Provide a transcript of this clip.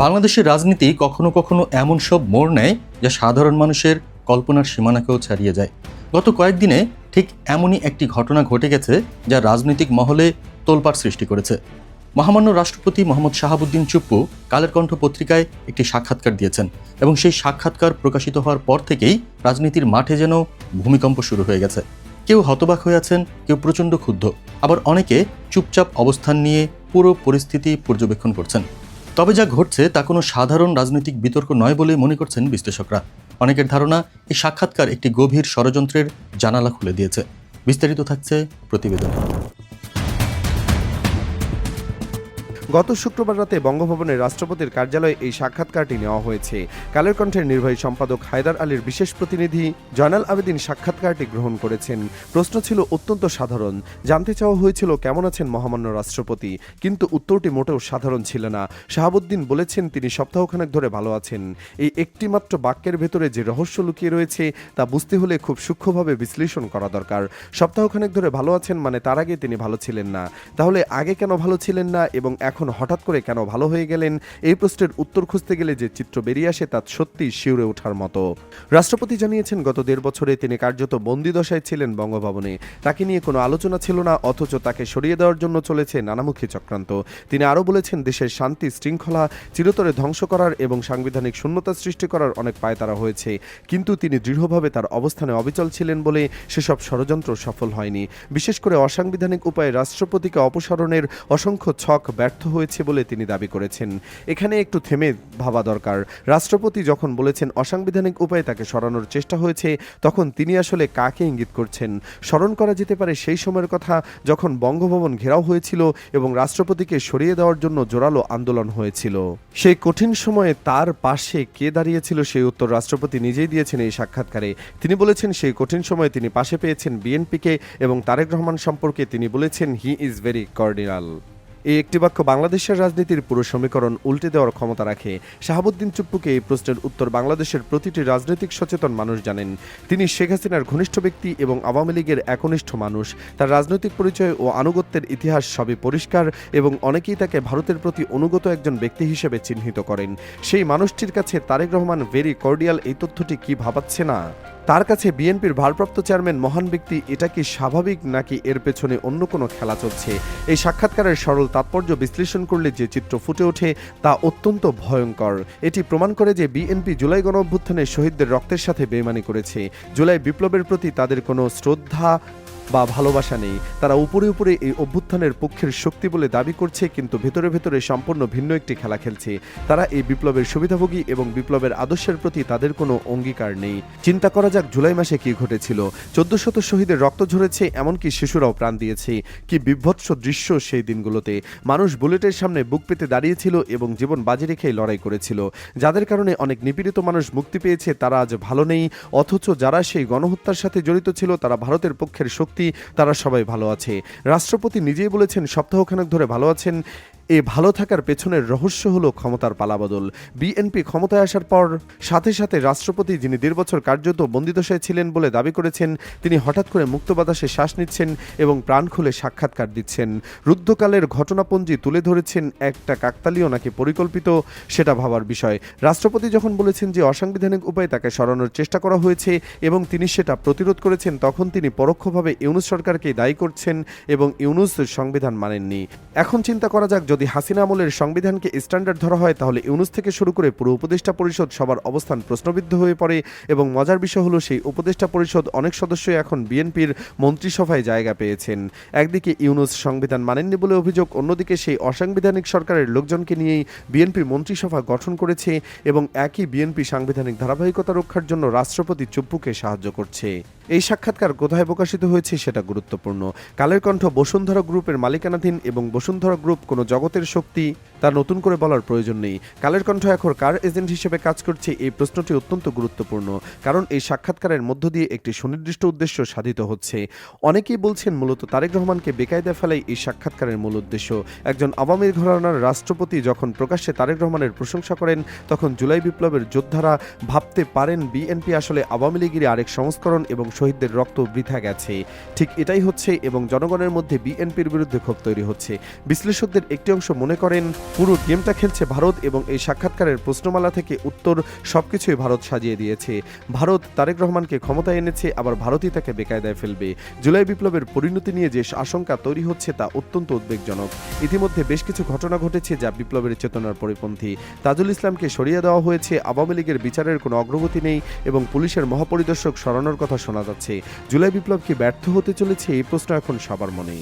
বাংলাদেশের রাজনীতি কখনো কখনো এমন সব মোড় নেয় যা সাধারণ মানুষের কল্পনার সীমানাকেও ছাড়িয়ে যায়। গত কয়েকদিনে ঠিক এমনই একটি ঘটনা ঘটে গেছে যা রাজনৈতিক মহলে তোলপাড় সৃষ্টি করেছে। মহামান্য রাষ্ট্রপতি মোহাম্মদ শাহাবুদ্দিন চুপ্পু কালের কণ্ঠ পত্রিকায় একটি সাক্ষাৎকার দিয়েছেন এবং সেই সাক্ষাৎকার প্রকাশিত হওয়ার পর থেকেই রাজনীতির মাঠে যেন ভূমিকম্প শুরু হয়ে গেছে। কেউ হতবাক হয়ে আছেন, কেউ প্রচণ্ড ক্ষুব্ধ, আবার অনেকে চুপচাপ অবস্থান নিয়ে পুরো পরিস্থিতি পর্যবেক্ষণ করছেন। তবে যা ঘটছে তা কোনো সাধারণ রাজনৈতিক বিতর্ক নয় বলে মনে করছেন বিশ্লেষকরা। অনেকের ধারণা এই সাক্ষাৎকার একটি গভীর ষড়যন্ত্রের জানালা খুলে দিয়েছে। বিস্তারিত থাকছে প্রতিবেদনে। গত শুক্রবার রাতে বঙ্গভবনের রাষ্ট্রপতির কার্যালয়ে এই সাক্ষাৎকারটি নেওয়া হয়েছে। কালের কণ্ঠের নির্বাহী সম্পাদক হায়দার আলীর বিশেষ প্রতিনিধি জয়নাল আবেদিন সাক্ষাৎকারটি গ্রহণ করেছেন। প্রশ্ন ছিল অত্যন্ত সাধারণ। জানতে চাওয়া হয়েছিল কেমন আছেন মহামান্য রাষ্ট্রপতি, কিন্তু উত্তরটি মোটেও সাধারণ ছিল না। শাহাবুদ্দিন বলেছেন তিনি সপ্তাহখানেক ধরে ভালো আছেন। এই একটিমাত্র বাক্যের ভেতরে যে রহস্য লুকিয়ে রয়েছে তা বুঝতে হলে খুব সূক্ষ্মভাবে বিশ্লেষণ করা দরকার। সপ্তাহখানেক ধরে ভালো আছেন মানে তার আগে তিনি ভালো ছিলেন না। তাহলে আগে কেন ভালো ছিলেন না এবং এখন হঠাৎ করে কেন ভালো হয়ে গেলেন? এই প্রশ্নের উত্তর খুঁজতে গেলে যে চিত্র বেরিয়ে আসে তা সত্যিই শিউরে ওঠার মতো। রাষ্ট্রপতি জানিয়েছেন গত 1.5 বছরে তিনি কার্যত বন্দিদশায় ছিলেন বঙ্গভবনে। তাকে নিয়ে কোনো আলোচনা ছিল না, অথচ তাকে সরিয়ে দেওয়ার জন্য চলেছে নানামুখী চক্রান্ত। তিনি আরও বলেছেন দেশের শান্তি শৃঙ্খলা চিরতরে ধ্বংস করার এবং সাংবিধানিক শূন্যতা সৃষ্টি করার অনেক পায়তারা হয়েছে, কিন্তু তিনি দৃঢ়ভাবে তার অবস্থানে অবিচল ছিলেন বলে সেসব ষড়যন্ত্র সফল হয়নি। বিশেষ করে অসাংবিধানিক উপায়ে রাষ্ট্রপতিকে অপসারণের অসংখ্য ছক ব্যর্থ হয়েছে বলে তিনি দাবি করেছেন। এখানে একটু থেমে ভাবা দরকার। রাষ্ট্রপতি যখন বলেছেন অসাংবিধানিক উপায়ে তাকে সরানোর চেষ্টা হয়েছে, তখন তিনি আসলে কাকে ইঙ্গিত করছেন? স্মরণ করা যেতে পারে সেই সময়ের কথা যখন বঙ্গভবন ঘেরাও হয়েছিল এবং রাষ্ট্রপতিকে সরিয়ে দেওয়ার জন্য জোরালো আন্দোলন হয়েছিল। সেই কঠিন সময়ে তার পাশে কে দাঁড়িয়েছিল সেই উত্তর রাষ্ট্রপতি নিজেই দিয়েছেন এই সাক্ষাৎকারে। তিনি বলেছেন সেই কঠিন সময়ে তিনি পাশে পেয়েছেন বিএনপিকে এবং তারেক রহমান সম্পর্কে তিনি বলেছেন হি ইজ ভেরি কর্ডিনাল। এই একটি বাক্য বাংলাদেশের রাজনীতির পুরো সমীকরণ উল্টে দেওয়ার ক্ষমতা রাখে। শাহাবুদ্দিন চুপ্পুকে এই প্রশ্নের উত্তর বাংলাদেশের প্রতিটি রাজনৈতিক সচেতন মানুষ জানেন। তিনি শেখ হাসিনার ঘনিষ্ঠ ব্যক্তি এবং আওয়ামী লীগের একনিষ্ঠ মানুষ। তার রাজনৈতিক পরিচয় ও আনুগত্যের ইতিহাস সবই পরিষ্কার এবং অনেকেই তাকে ভারতের প্রতি অনুগত একজন ব্যক্তি হিসেবে চিহ্নিত করেন। সেই মানুষটির কাছে তারেক রহমান ভেরি কর্ডিয়াল এই তথ্যটি কি ভাবাচ্ছে না? তার কাছে বিএনপির ভারপ্রাপ্ত চেয়ারম্যান মহান ব্যক্তি, এটা কি স্বাভাবিক নাকি এর পেছনে অন্য কোনো খেলা চলছে? এই সাক্ষাৎকারের সরল তাৎপর্য বিশ্লেষণ করলে যে চিত্র ফুটে ওঠে তা অত্যন্ত ভয়ঙ্কর। এটি প্রমাণ করে যে বিএনপি জুলাই গণঅভ্যুত্থানে শহীদদের রক্তের সাথে বেইমানি করেছে। জুলাই বিপ্লবের প্রতি তাদের কোনো শ্রদ্ধা বা ভালোবাসা নেই। তারা উপরে উপরে এই অভ্যুত্থানের পক্ষের শক্তি বলে দাবি করছে, কিন্তু ভেতরে ভেতরে সম্পূর্ণ ভিন্ন একটি খেলা খেলছে। তারা এই বিপ্লবের সুবিধাভোগী এবং বিপ্লবের আদর্শের প্রতি তাদের কোনো অঙ্গীকার নেই। চিন্তা করা যাক জুলাই মাসে কি ঘটেছিল। 1400 শহীদের রক্ত ঝরেছে, এমনকি শিশুরাও প্রাণ দিয়েছে। কি বিভৎস দৃশ্য সেই দিনগুলোতে। মানুষ বুলেটের সামনে বুক পেতে দাঁড়িয়েছিল এবং জীবন বাজি রেখেই লড়াই করেছিল। যাদের কারণে অনেক নিপীড়িত মানুষ মুক্তি পেয়েছে তারা আজ ভালো নেই, অথচ যারা সেই গণহত্যার সাথে জড়িত ছিল তারা ভারতের পক্ষের শক্তি, তারা সবাই ভালো আছে। রাষ্ট্রপতি নিজেই বলেছেন সপ্তাহখানেক ধরে ভালো আছেন। এই ভালো থাকার পেছনের রহস্য হলো ক্ষমতার পালাবদল। বিএনপি ক্ষমতায় আসার পর সাথে সাথে রাষ্ট্রপতি, যিনি 1.5 বছর কার্যত বন্দিদশায় ছিলেন বলে দাবি করেছেন, তিনি হঠাৎ করে মুক্ত বাতাসে শ্বাস নিচ্ছেন এবং প্রাণ খুলে সাক্ষাৎকার দিচ্ছেন। রুদ্ধকালের ঘটনাপঞ্জি তুলে ধরেছেন। একটা কাকতালীয় নাকি পরিকল্পিত সেটা ভাবার বিষয়। রাষ্ট্রপতি যখন বলেছেন যে অসাংবিধানিক উপায়ে তাকে সরানোর চেষ্টা করা হয়েছে এবং তিনি সেটা প্রতিরোধ করেছেন, তখন তিনি পরোক্ষভাবে ইউনূস সরকারকে দায়ী করছেন এবং ইউনূস সংবিধান মানেননি। এখন চিন্তা করা যাক, যদি হাসিনা আমলের সংবিধানকে স্ট্যান্ডার্ড ধরা হয় তাহলে ইউনূস থেকে শুরু করে পুরো উপদেষ্টা পরিষদ সবার অবস্থান প্রশ্নবিদ্ধ হয়ে পড়ে। এবং মজার বিষয় হলো সেই উপদেষ্টা পরিষদ অনেক সদস্যই এখন বিএনপির মন্ত্রিসভায় জায়গা পেয়েছেন। একদিকে ইউনূস সংবিধান মানেননি বলে অভিযোগ, অন্যদিকে সেই অসাংবিধানিক সরকারের লোকজনকে নিয়েই বিএনপি মন্ত্রিসভা গঠন করেছে এবং একই বিএনপি সাংবিধানিক ধারাবাহিকতা রক্ষার জন্য রাষ্ট্রপতি চুপ্পুকে সাহায্য করছে। এই সাক্ষাৎকার কোথায় প্রকাশিত হয়েছে সেটা গুরুত্বপূর্ণ। কালের কণ্ঠ বসুন্ধরা গ্রুপের মালিকানাধীন এবং বসুন্ধরা গ্রুপ কোনো জগতের শক্তি তা নতুন করে বলার প্রয়োজন নেই। কালের কণ্ঠ এখন কার এজেন্ট হিসেবে কাজ করছে এই প্রশ্নটি অত্যন্ত গুরুত্বপূর্ণ, কারণ এই সাক্ষাৎকারের মধ্য দিয়ে একটি সুনির্দিষ্ট উদ্দেশ্য সাধিত হচ্ছে। অনেকেই বলছেন মূলত তারেক রহমানকে বেকায়দায় ফেলাই এই সাক্ষাৎকারের মূল উদ্দেশ্য। একজন আওয়ামী ঘরানার রাষ্ট্রপতি যখন প্রকাশ্যে তারেক রহমানের প্রশংসা করেন, তখন জুলাই বিপ্লবের যোদ্ধারা ভাবতে পারেন বিএনপি আসলে আওয়ামী লীগের আরেক সংস্করণ এবং শহীদদের রক্ত বৃথা গেছে। ঠিক এটাই হচ্ছে এবং জনগণের মধ্যে বিএনপির বিরুদ্ধে ক্ষোভ তৈরি হচ্ছে। বিশ্লেষকদের একটি অংশ মনে করেন পুরো গেমটা খেলছে ভারত এবং এই সাক্ষাৎকারের প্রশ্নমালা থেকে উত্তর সবকিছুই ভারত সাজিয়ে দিয়েছে। ভারত তারেক রহমানকে ক্ষমতায় এনেছে, আবার ভারতই তাকে বেকায়দায় ফেলবে। জুলাই বিপ্লবের পরিণতি নিয়ে যে আশঙ্কা তৈরি হচ্ছে তা অত্যন্ত উদ্বেগজনক। ইতিমধ্যে বেশ কিছু ঘটনা ঘটেছে যা বিপ্লবের চেতনার পরিপন্থী। তাজুল ইসলামকে সরিয়ে দেওয়া হয়েছে, আওয়ামী লীগের বিচারের কোনো অগ্রগতি নেই এবং পুলিশের মহাপরিদর্শক সরানোর কথা শোনা যাচ্ছে। জুলাই বিপ্লব কি ব্যর্থ হতে চলেছে, এই প্রশ্ন এখন সবার মনে।